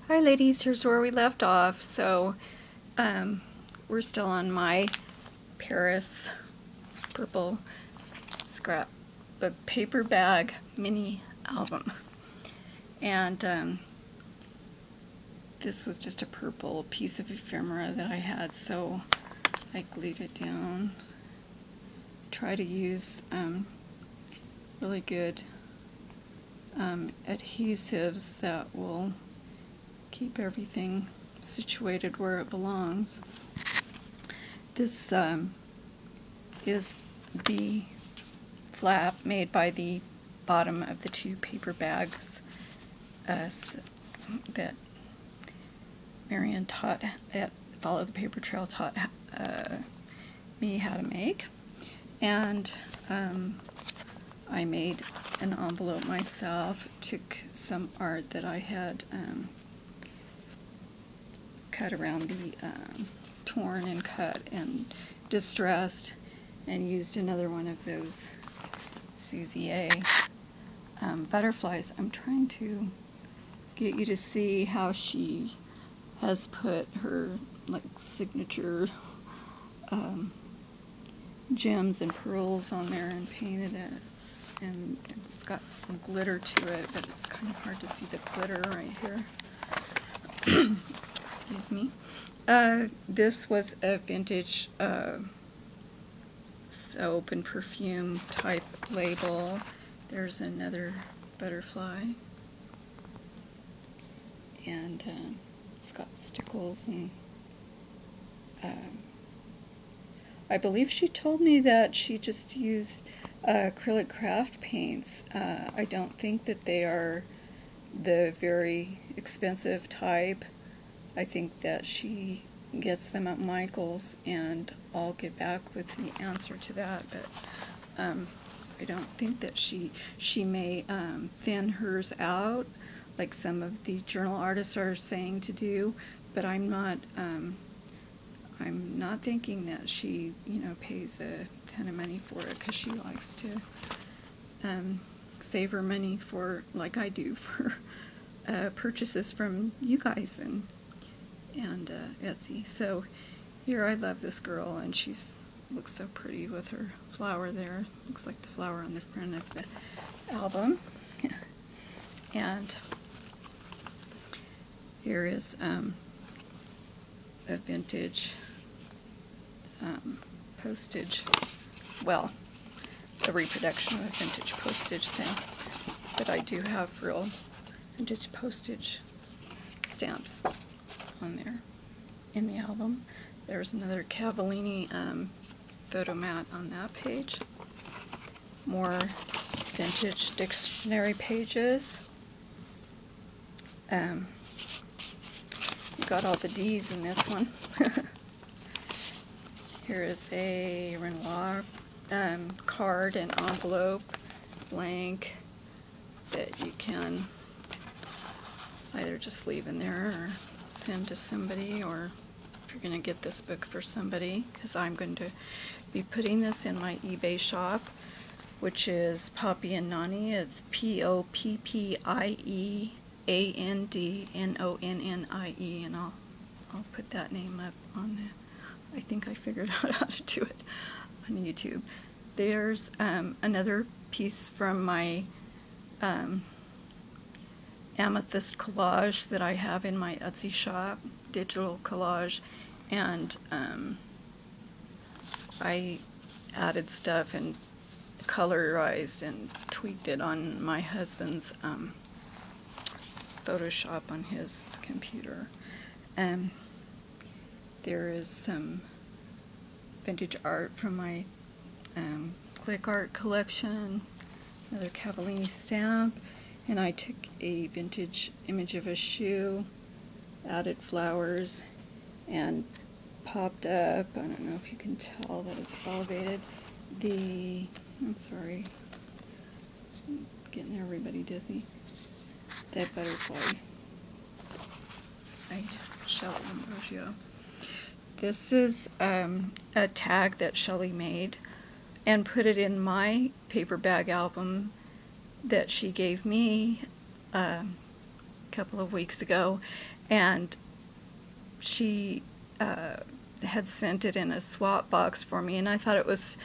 Hi ladies, here's where we left off. So we're still on my Paris purple scrapbook paper bag mini album. And this was just a purple piece of ephemera that I had, so I glued it down. Try to use really good adhesives that will keep everything situated where it belongs. This is the flap made by the bottom of the two paper bags that Marion taught at Followthepapertrail taught me how to make. And I made an envelope myself, took some art that I had cut around the torn and cut and distressed, and used another one of those Susie A butterflies. I'm trying to get you to see how she has put her signature gems and pearls on there and painted it, and it's got some glitter to it, but it's kind of hard to see the glitter right here. Excuse me. This was a vintage soap and perfume type label. There's another butterfly, and it's got stickles, and I believe she told me that she just used acrylic craft paints. I don't think that they are the very expensive type. I think that she gets them at Michael's, and I'll get back with the answer to that, but I don't think that she may thin hers out like some of the journal artists are saying to do, but I'm not thinking that she, pays a ton of money for it, because she likes to save her money for, like I do, for purchases from you guys and Etsy. So here, I love this girl, and she looks so pretty with her flower there. Looks like the flower on the front of the album. And here is a vintage postage, well, a reproduction of a vintage postage thing, but I do have real vintage postage stamps on there in the album. There's another Cavallini photo mat on that page. More vintage dictionary pages. You got all the D's in this one. Here is a Renoir card and envelope, blank, that you can either just leave in there or send to somebody, or if you're going to get this book for somebody, because I'm going to be putting this in my eBay shop, which is Poppy and Nonnie. It's POPPIEANDNONNIE, and I'll put that name up on there. I think I figured out how to do it on YouTube. There's another piece from my amethyst collage that I have in my Etsy shop, digital collage, and I added stuff and colorized and tweaked it on my husband's Photoshop on his computer. There is some vintage art from my click art collection, another Cavallini stamp, and I took a vintage image of a shoe, added flowers, and popped up, I don't know if you can tell that it's elevated, I'm sorry, I'm getting everybody dizzy, that butterfly, Shelley Ambrosio. This is a tag that Shelley made and put it in my paper bag album that she gave me a couple of weeks ago, and she had sent it in a swap box for me, and I thought it was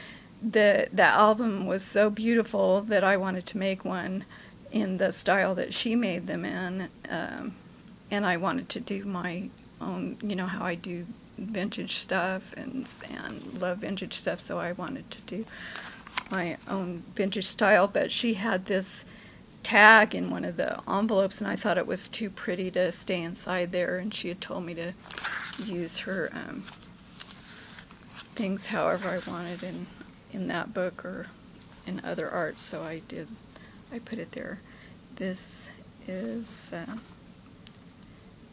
the album was so beautiful that I wanted to make one in the style that she made them in, and I wanted to do my own, you know how I do vintage stuff and love vintage stuff, so I wanted to do my own vintage style. But she had this tag in one of the envelopes, and I thought it was too pretty to stay inside there, and she had told me to use her things however I wanted in that book or in other art, so I put it there. This is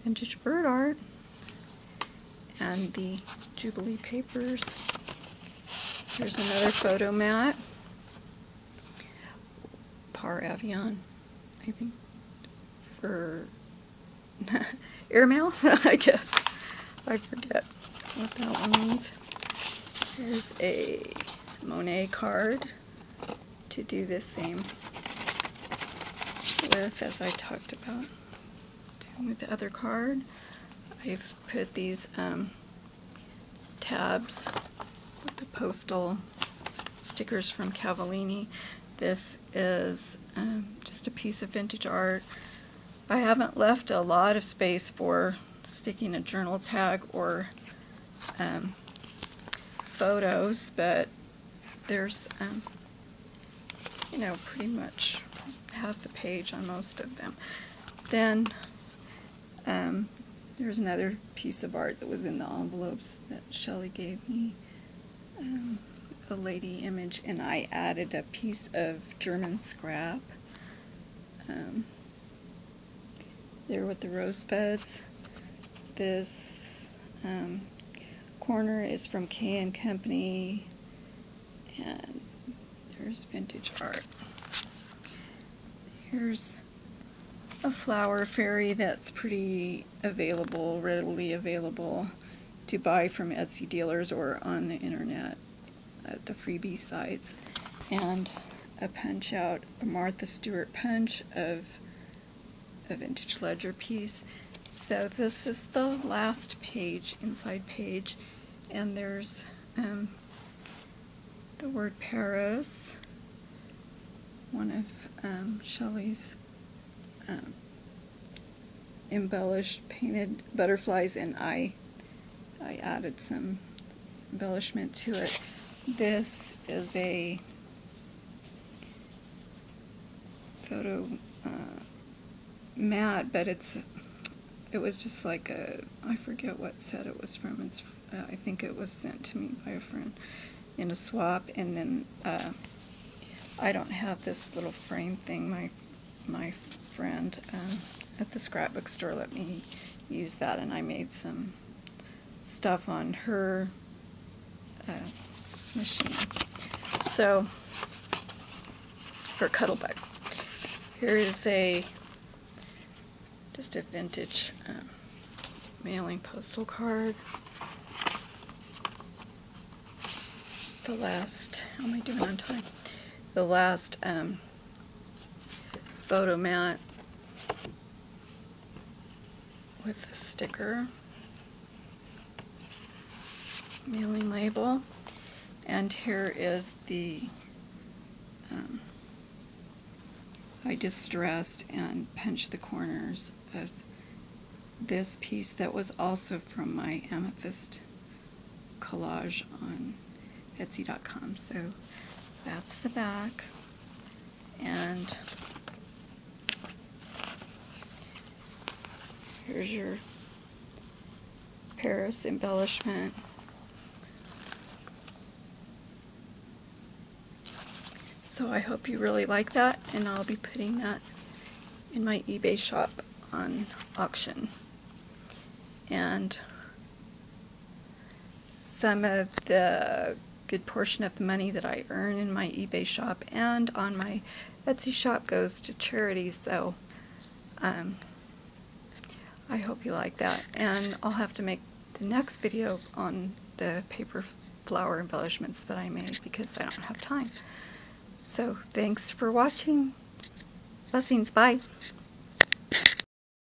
vintage bird art and the Jubilee papers. Here's another photo mat. Par Avion, I think, for airmail, I guess. I forget what that one means. Here's a Monet card to do the same with as I talked about doing with the other card. I've put these tabs with the postal stickers from Cavallini. This is just a piece of vintage art. I haven't left a lot of space for sticking a journal tag or photos, but there's you know, pretty much half the page on most of them. Then there's another piece of art that was in the envelopes that Shelley gave me, a lady image, and I added a piece of German scrap there with the rosebuds. This corner is from K & Company, and there's vintage art. Here's a flower fairy that's pretty available, readily available to buy from Etsy dealers or on the internet at the freebie sites, and a punch out, a Martha Stewart punch of a vintage ledger piece. So this is the last page, inside page, and there's the word Paris, one of Shelley's embellished painted butterflies, and I added some embellishment to it. This is a photo mat, but it was just like a, I forget what set it was from. It's I think it was sent to me by a friend in a swap, and then I don't have this little frame thing. My friend at the scrapbook store let me use that, and I made some stuff on her machine. So for Cuddlebuck, here is just a vintage mailing postal card. The last, how am I doing on time? The last photo mat with a sticker, mailing label, and here is the I distressed and punched the corners of this piece that was also from my amethyst collage on Etsy.com. So that's the back, and here's your Paris embellishment. So I hope you really like that, and I'll be putting that in my eBay shop on auction. And some of the good portion of the money that I earn in my eBay shop and on my Etsy shop goes to charities, so I hope you like that. And I'll have to make the next video on the paper flower embellishments that I made because I don't have time. So thanks for watching. Blessings. Bye.